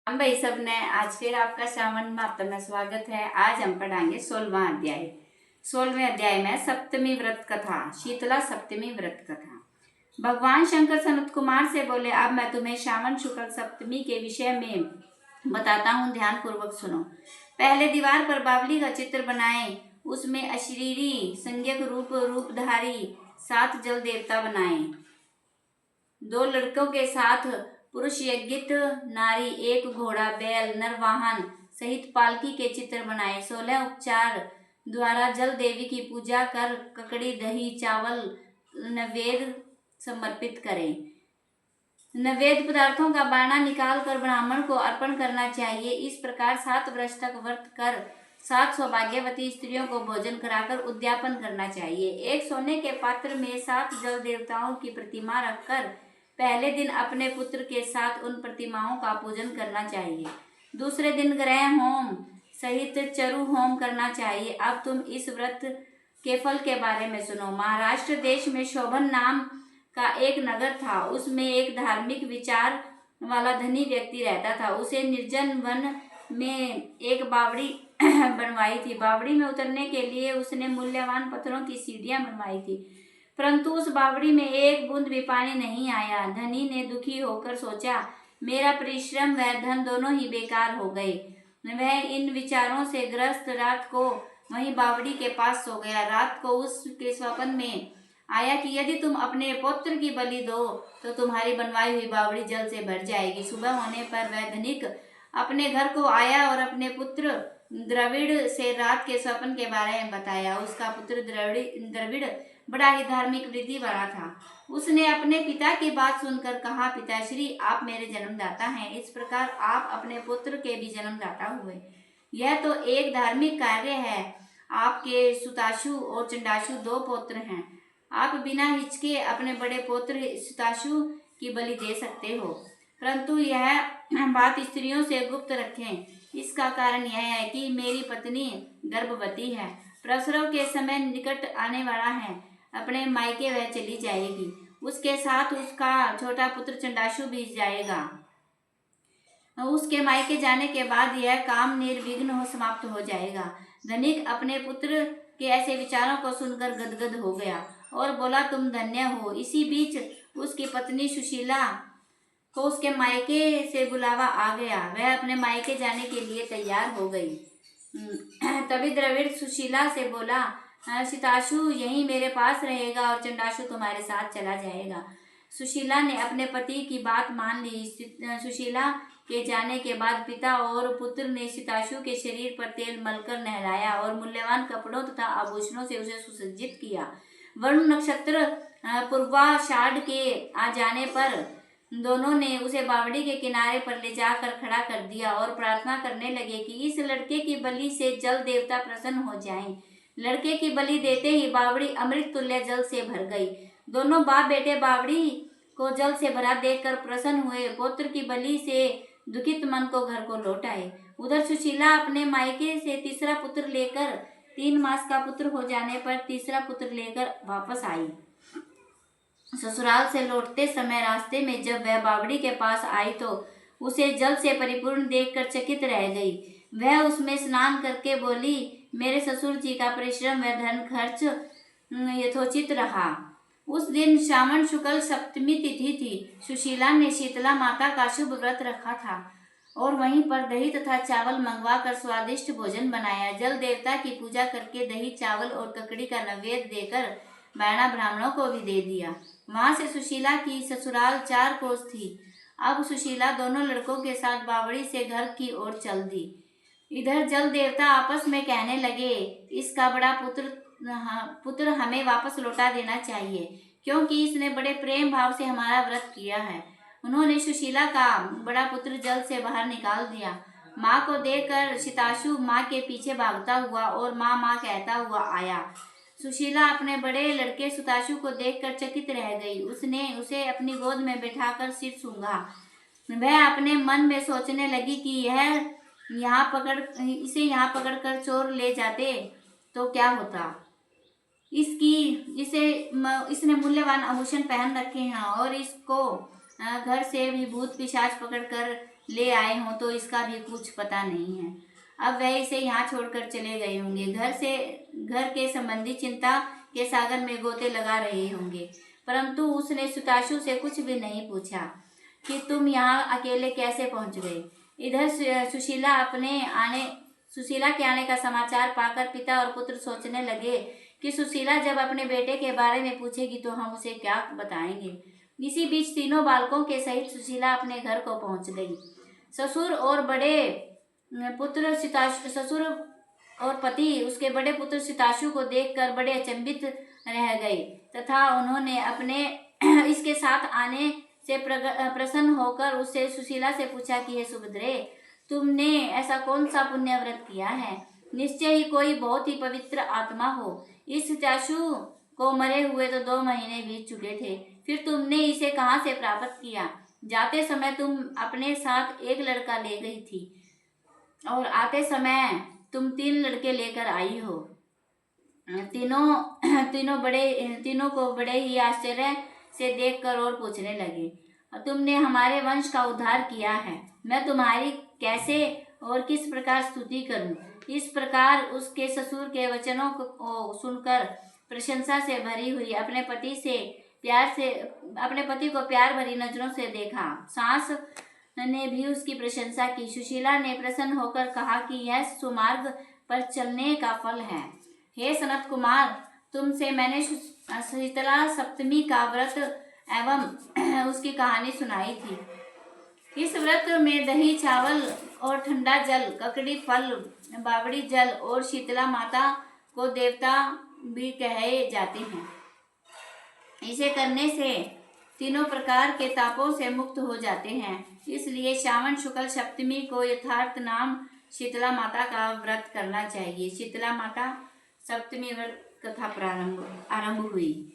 हम भाई सब ने आज फिर आपका श्रावण माह में स्वागत है। आज हम पढ़ाएंगे 16वां अध्याय। 16वें अध्याय में सप्तमी व्रत कथा, शीतला सप्तमी व्रत कथा। भगवान शंकर सनत कुमार से बोले, अब मैं तुम्हें श्रावण शुक्ल सप्तमी के विषय में बताता हूँ, ध्यान पूर्वक सुनो। पहले दीवार पर बावली का चित्र बनाए, उसमें अशरीरी संज्ञक रूपधारी 7 जल देवता बनाए। 2 लड़कों के साथ पुरुष यज्ञित नारी, 1 घोड़ा, बैल, नरवाहन सहित पालकी के चित्र बनाए। 16 उपचार द्वारा जल देवी की पूजा कर ककड़ी, दही, चावल नैवेद्य समर्पित करें। नैवेद्य पदार्थों का बारना निकाल कर ब्राह्मण को अर्पण करना चाहिए। इस प्रकार 7 वर्ष तक व्रत कर 7 सौभाग्यवती स्त्रियों को भोजन कराकर उद्यापन करना चाहिए। एक सोने के पात्र में 7 जल देवताओं की प्रतिमा रखकर पहले दिन अपने पुत्र के साथ उन प्रतिमाओं का पूजन करना चाहिए। दूसरे दिन ग्रह होम सहित चरु होम करना चाहिए। अब तुम इस व्रत के फल के बारे में सुनो। महाराष्ट्र देश में शोभन नाम का एक नगर था। उसमें एक धार्मिक विचार वाला धनी व्यक्ति रहता था। उसे निर्जन वन में एक बावड़ी बनवाई थी। बावड़ी में उतरने के लिए उसने मूल्यवान पत्थरों की सीढ़ियां बनवाई थी, परंतु उस बावड़ी में एक बूंद भी पानी नहीं आया। धनी ने दुखी होकर सोचा, मेरा परिश्रम व धन दोनों ही बेकार हो गए। वह इन विचारों से ग्रस्त रात को वहीं बावड़ी के पास सो गया। रात को उसके स्वप्न में आया कि यदि तुम अपने पुत्र की बलि दो तो तुम्हारी बनवाई हुई बावड़ी जल से भर जाएगी। सुबह होने पर वह धनिक अपने घर को आया और अपने पुत्र द्रविड़ से रात के स्वप्न के बारे में बताया। उसका पुत्र द्रविड़ बड़ा ही धार्मिक वृद्धि वाला था। उसने अपने पिता की बात सुनकर कहा, पिताश्री, आप मेरे जन्मदाता हैं, इस प्रकार आप अपने पुत्र के भी जन्मदाता हुए। यह तो एक धार्मिक कार्य है। आपके सुताशु और चंडाशु 2 पुत्र हैं। आप बिना हिचके अपने बड़े पुत्र सुताशु की बलि दे सकते हो, परंतु यह बात स्त्रियों से गुप्त रखें। इसका कारण यह है कि मेरी पत्नी गर्भवती है, प्रसव के समय निकट आने वाला है। अपने मायके वह चली जाएगी, उसके साथ उसका छोटा पुत्र चंडाशु भी जाएगा। उसके मायके जाने के बाद यह काम निर्विघ्न हो समाप्त हो जाएगा। धनिक अपने पुत्र के ऐसे विचारों को सुनकर गदगद हो गया और बोला, तुम धन्य हो। इसी बीच उसकी पत्नी सुशीला को उसके मायके से बुलावा आ गया। वह अपने मायके जाने के लिए तैयार हो गई। तभी द्रविड़ सुशीला से बोला, सीताशु यहीं मेरे पास रहेगा और चंडाशु तुम्हारे साथ चला जाएगा। सुशीला ने अपने पति की बात मान ली। सुशीला के जाने के बाद पिता और पुत्र ने सीताशु के शरीर पर तेल मलकर नहलाया और मूल्यवान कपड़ों तथा आभूषणों से उसे सुसज्जित किया। वरुण नक्षत्र पूर्वाषाढ़ के आ जाने पर दोनों ने उसे बावड़ी के किनारे पर ले जाकर खड़ा कर दिया और प्रार्थना करने लगे कि इस लड़के की बलि से जल देवता प्रसन्न हो जाएं। लड़के की बलि देते ही बावड़ी अमृत तुल्य जल से भर गई। दोनों बाप बेटे बावड़ी को जल से भरा देखकर प्रसन्न हुए। पुत्र की बलि से दुखित मन को घर को लौट आए। उधर सुशीला अपने मायके से तीसरा पुत्र लेकर 3 मास का पुत्र हो जाने पर तीसरा पुत्र लेकर वापस आई। ससुराल से लौटते समय रास्ते में जब वह बावड़ी के पास आई तो उसे जल से परिपूर्ण देखकर चकित रह गई। वह उसमें स्नान करके बोली, मेरे ससुर जी का परिश्रम व धन खर्च यथोचित रहा। उस दिन श्रावण शुक्ल सप्तमी तिथि थी। सुशीला ने शीतला माता का शुभ व्रत रखा था और वहीं पर दही तथा चावल मंगवा कर स्वादिष्ट भोजन बनाया। जल देवता की पूजा करके दही, चावल और ककड़ी का नैवेद्य देकर बैना ब्राह्मणों को भी दे दिया। वहां से सुशीला की ससुराल 4 कोस थी। अब सुशीला दोनों लड़कों के साथ बावड़ी से घर की ओर चल दी। इधर जल देवता आपस में कहने लगे, इसका बड़ा पुत्र हमें वापस लौटा देना चाहिए, क्योंकि इसने बड़े प्रेम भाव से हमारा व्रत किया है। उन्होंने सुशीला का बड़ा पुत्र जल से बाहर निकाल दिया। माँ को देखकर सीताशु माँ के पीछे भागता हुआ और माँ माँ कहता हुआ आया। सुशीला अपने बड़े लड़के सुताशु को देखकर चकित रह गई। उसने उसे अपनी गोद में बैठाकर सिर सूंघा। वह अपने मन में सोचने लगी कि इसे यहाँ पकड़कर चोर ले जाते तो क्या होता। इसने मूल्यवान आभूषण पहन रखे हैं और इसको घर से भी भूत पिशाच पकड़कर ले आए हों तो इसका भी कुछ पता नहीं है। अब वह इसे यहाँ छोड़कर चले गए होंगे। घर के संबंधी चिंता के सागर में गोते लगा रहे होंगे। परंतु उसने सुताशु से कुछ भी नहीं पूछा कि तुम यहाँ अकेले कैसे पहुँच गए। इधर सुशीला के आने का समाचार पाकर पिता और पुत्र सोचने लगे कि सुशीला जब अपने बेटे के बारे में पूछेगी तो हम उसे क्या बताएंगे। इसी बीच तीनों बालकों के सहित सुशीला अपने घर को पहुंच गई। ससुर और पति उसके बड़े पुत्र सिताशु को देखकर बड़े अचंभित रह गए तथा उन्होंने अपने इसके साथ आने से प्रसन्न होकर उससे सुशीला से पूछा कि हे सुभद्रे, तुमने ऐसा कौन सा पुण्य व्रत किया है? निश्चय ही कोई बहुत ही पवित्र आत्मा हो। इस सिताशु को मरे हुए तो 2 महीने बीत चुके थे, फिर तुमने इसे कहाँ से प्राप्त किया? जाते समय तुम अपने साथ एक लड़का ले गई थी और आते समय तुम 3 लड़के लेकर आई हो। तीनों को बड़े ही आश्चर्य से देखकर और पूछने लगे, तुमने हमारे वंश का उद्धार किया है, मैं तुम्हारी कैसे और किस प्रकार स्तुति करूं? इस प्रकार उसके ससुर के वचनों को सुनकर प्रशंसा से भरी हुई अपने पति को प्यार भरी नजरों से देखा। सास ने भी उसकी प्रशंसा की। सुशीला ने प्रसन्न होकर कहा कि यह सुमार्ग पर चलने का फल है। हे सनत कुमार, तुमसे मैंने शीतला सप्तमी का व्रत एवं उसकी कहानी सुनाई थी। इस व्रत में दही चावल और ठंडा जल, ककड़ी फल, बावड़ी जल और शीतला माता को देवता भी कहे जाते हैं। इसे करने से तीनों प्रकार के तापों से मुक्त हो जाते हैं। इसलिए श्रावण शुक्ल सप्तमी को यथार्थ नाम शीतला माता का व्रत करना चाहिए। शीतला माता सप्तमी व्रत कथा आरंभ हुई।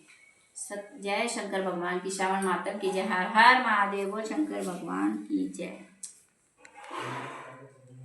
जय शंकर भगवान की, श्रावण माता की जय। हर हर महादेव, शंकर भगवान की जय।